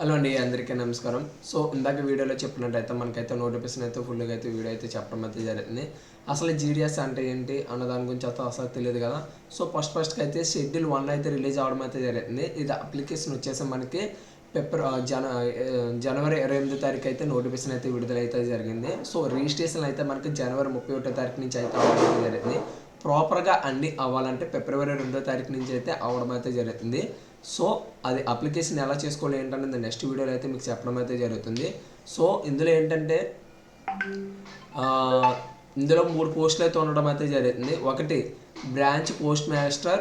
Hello అండి, అందరికీ నమస్కారం. సో ఇందాక వీడియోలో చెప్పినట్టయితే మనకైతే నోటిఫికేషన్ అయితే ఫుల్గా అయితే వీడియో అయితే చెప్పడం అయితే జరుగుతుంది. అసలు జీడిఎస్ అంటే ఏంటి అన్న దాని గురించి అయితే అసలు తెలియదు కదా. సో ఫస్ట్కి అయితే షెడ్యూల్ 1 అయితే రిలీజ్ అవ్వడం అయితే జరుగుతుంది. ఇది అప్లికేషన్ వచ్చేసి మనకి జనవరి 28వ తారీఖు అయితే నోటిఫికేషన్ అయితే విడుదలైతే జరిగింది. సో రిజిస్ట్రేషన్ అయితే మనకి జనవరి 31వ తారీఖు నుంచి అయితే అవ్వడం అయితే జరిగింది. ప్రాపర్గా అన్నీ అవ్వాలంటే ఫిబ్రవరి 2వ తారీఖు నుంచి అయితే అవ్వడం అయితే జరుగుతుంది. సో అది అప్లికేషన్ ఎలా చేసుకోవాలి ఏంటనేది నెక్స్ట్ వీడియోలో అయితే మీకు చెప్పడం అయితే జరుగుతుంది. సో ఇందులో ఏంటంటే ఇందులో 3 పోస్టులు అయితే ఉండడం అయితే జరుగుతుంది. ఒకటి branch post master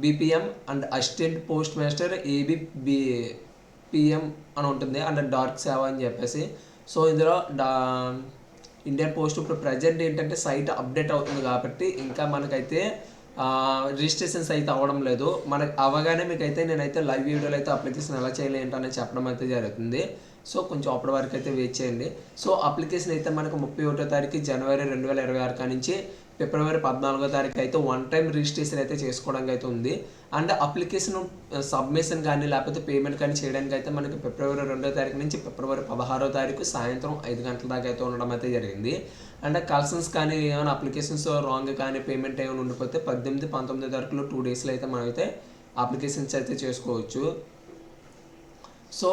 BPM and assistant post master ABPM అని ఉంటుంది, అండ్ డార్క్ సేవ అని చెప్పేసి. సో ఇందులో ఇండియన్ పోస్ట్ ఇప్పుడు ప్రజెంట్ ఏంటంటే సైట్ అప్డేట్ అవుతుంది కాబట్టి ఇంకా మనకైతే రిజిస్ట్రేషన్స్ అయితే అవ్వడం లేదు. మనకు అవగానే మీకైతే నేనైతే లైవ్ వీడియోలో అయితే అప్లికేషన్ ఎలా చేయాలి ఏంటనేది చెప్పడం అయితే జరుగుతుంది. సో కొంచెం అప్పటి వరకు అయితే వెయిట్ చేయండి. సో అప్లికేషన్ అయితే మనకు 31వ తారీఖు జనవరి 2026 నుంచి ఫిబ్రవరి 14వ తారీఖు అయితే 1 టైం రిజిస్ట్రేషన్ అయితే చేసుకోవడానికి అయితే ఉంది. అండ్ అప్లికేషన్ సబ్మిషన్ కానీ లేకపోతే పేమెంట్ కానీ చేయడానికి అయితే మనకి ఫిబ్రవరి 2వ తారీఖు నుంచి ఫిబ్రవరి 16వ తారీఖు సాయంత్రం 5 గంటల దాకా అయితే ఉండడం అయితే జరిగింది. అండ్ కలెక్షన్స్ కానీ ఏమైనా అప్లికేషన్స్ రాంగ్ కానీ పేమెంట్ ఏమైనా ఉండిపోతే 18, 19 తారీఖులో 2 డేస్లో అయితే మనమైతే అప్లికేషన్స్ అయితే చేసుకోవచ్చు. సో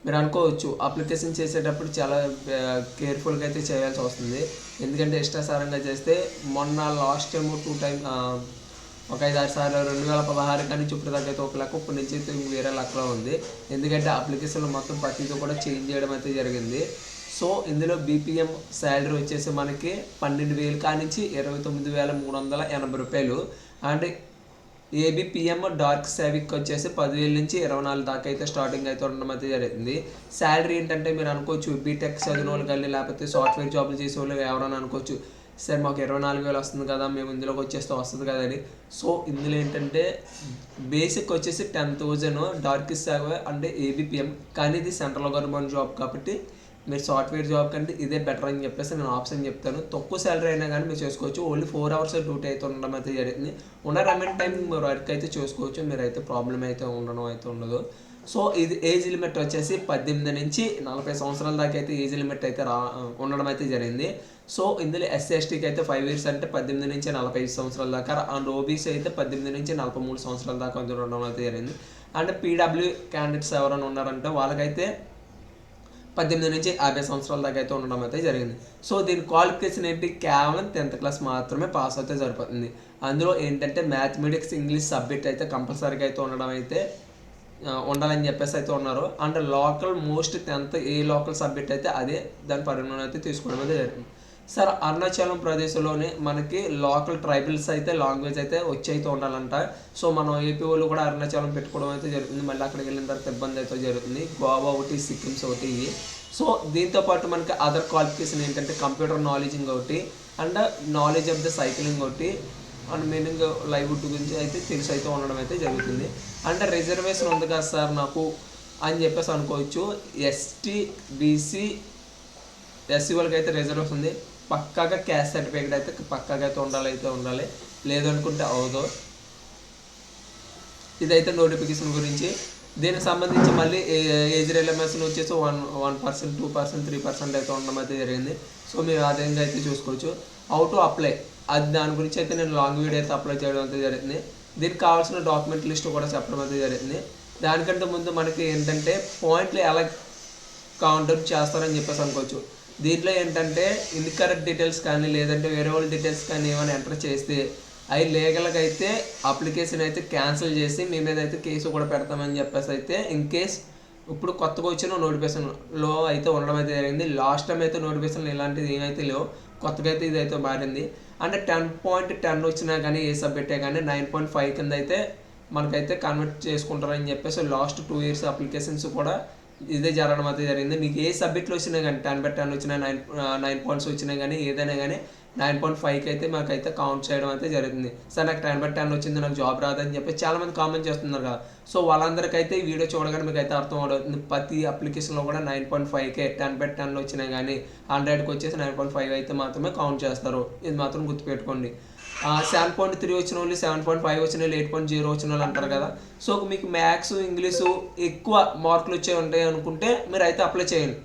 మీరు అనుకోవచ్చు అప్లికేషన్ చేసేటప్పుడు చాలా కేర్ఫుల్గా అయితే చేయాల్సి వస్తుంది. ఎందుకంటే ఇష్టాసారంగా చేస్తే మొన్న లాస్ట్ టైం 2 టైం ఒక 5-6 సార్లు 2016 కానీ ఇప్పుడు దాకా అయితే 1 లెక్క, ఇప్పటి నుంచి అయితే వేరే లెక్కలో ఉంది. ఎందుకంటే అప్లికేషన్లో మొత్తం ప్రతిదీ కూడా చేంజ్ చేయడం అయితే జరిగింది. సో ఇందులో బీపీఎం శాలరీ వచ్చేసి మనకి 12,000 కానించి 29,380 రూపాయలు. అండ్ ఏబిపిఎం డార్క్ సేవిక్ వచ్చేసి 10,000 నుంచి 24 దాకా అయితే స్టార్టింగ్ అయితే ఉండడం అయితే జరుగుతుంది. శాలరీ ఏంటంటే మీరు అనుకోవచ్చు బీటెక్ చదివిన వాళ్ళు కానీ లేకపోతే సాఫ్ట్వేర్ జాబ్లు చేసే వాళ్ళు ఎవరైనా అనుకోవచ్చు, సార్ మాకు 24,000 వస్తుంది కదా, మేము ఇందులోకి వచ్చేస్తే వస్తుంది కదా అని. సో ఇందులో ఏంటంటే బేసిక్ వచ్చేసి 10,000 డార్క్ సేవ్ అంటే ఏబిపిఎం, కానీ ఇది సెంట్రల్ గవర్నమెంట్ జాబ్ కాబట్టి మీరు సాఫ్ట్వేర్ జాబ్ కంటే ఇదే బెటర్ అని చెప్పేసి నేను ఆప్షన్ చెప్తాను. తక్కువ శాలరీ అయినా కానీ మీరు చేసుకోవచ్చు. ఓన్లీ 4 అవర్స్ డ్యూటీ అయితే ఉండడం అయితే జరుగుతుంది. ఉన్న రిమైన్ టైం వర్క్ అయితే చేసుకోవచ్చు. మీరైతే ప్రాబ్లం అయితే ఉండడం అయితే ఉండదు. సో ఇది ఏజ్ లిమిట్ వచ్చేసి 18 నుంచి 40 సంవత్సరాల దాకా అయితే ఏజ్ లిమిట్ అయితే ఉండడం అయితే జరిగింది. సో ఇందులో ఎస్సీ/ఎస్టీకి అయితే 5 ఇయర్స్ అంటే 18 నుంచి 45 సంవత్సరాల దాకా, అండ్ ఓబీసీ అయితే 18 నుంచి 43 సంవత్సరాల దాకా ఉండడం అయితే జరిగింది. అండ్ పీడబ్ల్యూ క్యాండిడేట్స్ ఎవరైనా ఉన్నారంటే వాళ్ళకైతే 18 నుంచి 50 సంవత్సరాల దాకా అయితే ఉండడం అయితే జరిగింది. సో దీని క్వాలిఫికేషన్ ఏంటి, కేవలం 10th క్లాస్ మాత్రమే పాస్ అయితే సరిపోతుంది. అందులో ఏంటంటే మ్యాథమెటిక్స్, ఇంగ్లీష్ సబ్జెక్ట్ అయితే కంపల్సరీగా అయితే ఉండడం అయితే ఉండాలని చెప్పేసి అయితే ఉన్నారు. And local most 10th A local subject అయితే అదే దాని పరిగణన అయితే తీసుకోవడం అయితే జరిగింది. సార్ అరుణాచలం ప్రదేశ్లోనే మనకి లోకల్ ట్రైబల్స్ అయితే లాంగ్వేజ్ అయితే వచ్చి అయితే ఉండాలంట. సో మనం ఏపీ వాళ్ళు కూడా అరుణాచలం పెట్టుకోవడం అయితే జరుగుతుంది. మళ్ళీ అక్కడికి వెళ్ళిన తర్వాత ఇబ్బంది అయితే జరుగుతుంది. గోవా ఒకటి, సిక్కిమ్స్ ఒకటి. సో దీంతోపాటు మనకి అదర్ క్వాలిఫికేషన్ ఏంటంటే కంప్యూటర్ నాలెడ్జింగ్ ఒకటి, and knowledge of the cycling ఒకటి, అండ్ మీనింగ్ లైవ్వుడ్ గురించి అయితే తెలిసి అయితే ఉండడం అయితే జరుగుతుంది. అంటే రిజర్వేషన్ ఉంది కదా సార్ నాకు అని చెప్పేసి అనుకోవచ్చు. ఎస్టీ, బీసీ, ఎస్సీ వాళ్ళకి అయితే రిజర్వేషన్ ఉంది. పక్కాగా క్యాస్ట్ సర్టిఫికేట్ అయితే పక్కాగా అయితే ఉండాలి. లేదనుకుంటే అవదు. ఇదైతే నోటిఫికేషన్ గురించి. దీనికి సంబంధించి మళ్ళీ ఏజ్ రిలాక్సేషన్ వచ్చేసి 1%, 2%, 3% అయితే ఉండడం అయితే జరిగింది. సో మీరు ఆదాయంగా అయితే చూసుకోవచ్చు. హౌ టు అప్లై అది దాని గురించి అయితే నేను లాంగ్ వీడియో అయితే అప్లై చేయడం అయితే జరిగింది. దీనికి కావాల్సిన డాక్యుమెంట్ లిస్ట్ కూడా చెప్పడం అయితే జరిగింది. దానికంటే ముందు మనకి ఏంటంటే పాయింట్లు ఎలా కౌంట్ చేస్తారని చెప్పేసి అనుకోవచ్చు. దీంట్లో ఏంటంటే ఇన్కరెక్ట్ డీటెయిల్స్ కానీ లేదంటే వేరే వాళ్ళ డీటెయిల్స్ కానీ ఏమైనా ఎంటర్ చేస్తే అవి లీగల్గా అయితే అప్లికేషన్ అయితే క్యాన్సిల్ చేసి మీ మీద అయితే కేసు కూడా పెడతామని చెప్పేసి అయితే ఇన్ కేస్ ఇప్పుడు కొత్తగా వచ్చిన నోటిఫికేషన్లో అయితే ఉండడం అయితే జరిగింది. లాస్ట్ టైం అయితే నోటిఫికేషన్లు ఇలాంటిది ఏమైతే లేవు, కొత్తగా అయితే ఇది అయితే మారింది. అంటే 10.10 వచ్చినా కానీ ఏ సబ్జెక్టే కానీ 9.5 కింద అయితే మనకైతే కన్వర్ట్ చేసుకుంటారని చెప్పేసి లాస్ట్ 2 ఇయర్స్ అప్లికేషన్స్ కూడా ఇదే జరగడం అయితే జరిగింది. మీకు ఏ సబ్జెక్ట్లో వచ్చినా కానీ 10/10 వచ్చినా 9 పాయింట్స్ వచ్చినా కానీ ఏదైనా కానీ 9.5కి అయితే మాకైతే కౌంట్ చేయడం అయితే జరుగుతుంది. సార్ నాకు 10/10 వచ్చింది, నాకు జాబ్ రాదని చెప్పి చాలామంది కామెంట్ చేస్తున్నారు కదా. సో వాళ్ళందరికైతే ఈ వీడియో చూడగానే మీకు అయితే అర్థం అవుతుంది. ప్రతి అప్లికేషన్లో కూడా 9.5కే 10/10 వచ్చినా కానీ 100కి వచ్చేసి 9.5 అయితే మాత్రమే కౌంట్ చేస్తారు. ఇది మాత్రం గుర్తుపెట్టుకోండి. 7.3 వచ్చిన వాళ్ళు, 7.5 వచ్చిన వాళ్ళు, 8.0 వచ్చిన వాళ్ళు అంటారు కదా. సో మీకు మ్యాథ్స్, ఇంగ్లీషు ఎక్కువ మార్కులు వచ్చే ఉంటాయి అనుకుంటే మీరు అయితే అప్లై చేయండి.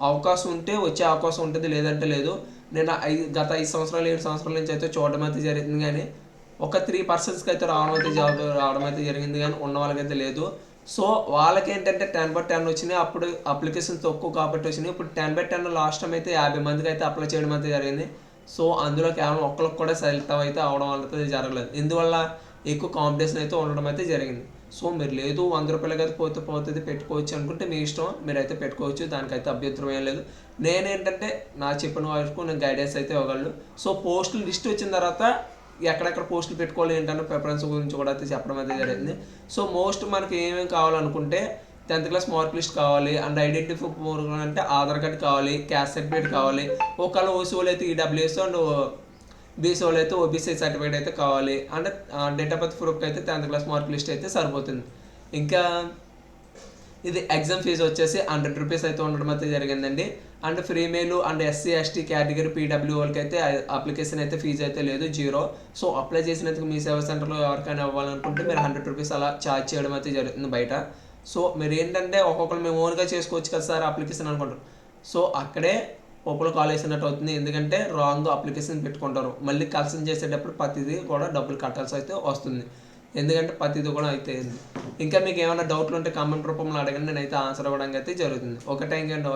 అవకాశం ఉంటే వచ్చే అవకాశం ఉంటుంది, లేదంటే లేదు. నేను గత 5 సంవత్సరాలు 7 సంవత్సరాల నుంచి అయితే చూడడం అయితే జరిగింది, కానీ ఒక 3% అయితే రావడం అయితే జాబ్ రావడం అయితే జరిగింది, కానీ ఉన్న వాళ్ళకైతే లేదు. సో వాళ్ళకి ఏంటంటే 10/10 వచ్చినాయి, అప్పుడు అప్లికేషన్ తక్కువ కాబట్టి వచ్చినాయి. ఇప్పుడు 10/10 లాస్ట్ టైం అయితే 50 మందికి అయితే అప్లై చేయడం అయితే జరిగింది. సో అందులో కేవలం ఒక్కరికి కూడా సెలెక్ట్ అయితే అవడం అయితే జరగలేదు. ఇందువల్ల ఎక్కువ కాంపిటీషన్ అయితే ఉండడం అయితే జరిగింది. సో మీరు లేదు 100 రూపాయలకి అయితే పోతుంది పెట్టుకోవచ్చు అనుకుంటే మీ ఇష్టం, మీరైతే పెట్టుకోవచ్చు, దానికైతే అభ్యంతరం ఏం లేదు. నేనేంటంటే నా చెప్పిన వరకు నేను గైడెన్స్ అయితే ఇవ్వగలను. సో పోస్టులు లిస్ట్ వచ్చిన తర్వాత ఎక్కడెక్కడ పోస్టులు పెట్టుకోవాలి ఏంటంటే ప్రిఫరెన్స్ గురించి కూడా అయితే చెప్పడం అయితే జరిగింది. సో మోస్ట్ మనకి ఏమేమి కావాలనుకుంటే 10th క్లాస్ మార్క్ లిస్ట్ కావాలి, అండ్ ఐడెంటిఫై అంటే ఆధార్ కార్డ్ కావాలి, క్యాస్ట్ సర్టిఫికేట్ కావాలి. ఒకవేళ ఓసీ వాళ్ళు అయితే ఈడబ్ల్యూఎస్ అండ్ బీసీ వాళ్ళు అయితే ఓబీసీ సర్టిఫికేట్ అయితే కావాలి. అంటే డేట్ ఆఫ్ బర్త్ ప్రూఫ్కి అయితే 10th క్లాస్ మార్క్ లిస్ట్ అయితే సరిపోతుంది. ఇంకా ఇది ఎగ్జామ్ ఫీజు వచ్చేసి 100 రూపీస్ అయితే ఉండడం అయితే జరిగిందండి. And female and SC ST category PW వాళ్ళకి అయితే అప్లికేషన్ అయితే ఫీజు అయితే లేదు, 0. సో అప్లై చేసినందుకు మీ సేవా సెంటర్లో ఎవరికైనా ఇవ్వాలనుకుంటే మీరు 100 రూపీస్ అలా ఛార్జ్ చేయడం అయితే జరుగుతుంది బయట. సో మీరు ఏంటంటే ఒక్కొక్కరు మేము ఓన్గా చేసుకోవచ్చు కదా సార్ అప్లికేషన్ అనుకుంటారు. సో అక్కడే పప్పులు కాల్ వేసినట్టు అవుతుంది, ఎందుకంటే రాంగ్ అప్లికేషన్ పెట్టుకుంటారు. మళ్ళీ కలెక్షన్ చేసేటప్పుడు ప్రతిదీ కూడా డబ్బులు కట్టాల్సి అయితే వస్తుంది, ఎందుకంటే ప్రతిదీ కూడా అయితే. ఇంకా మీకు ఏమైనా డౌట్లు ఉంటే కామెంట్ రూపంలో అడగండి, నేనైతే ఆన్సర్ ఇవ్వడానికి అయితే జరుగుతుంది. ఒక థ్యాంక్ యూ అండి.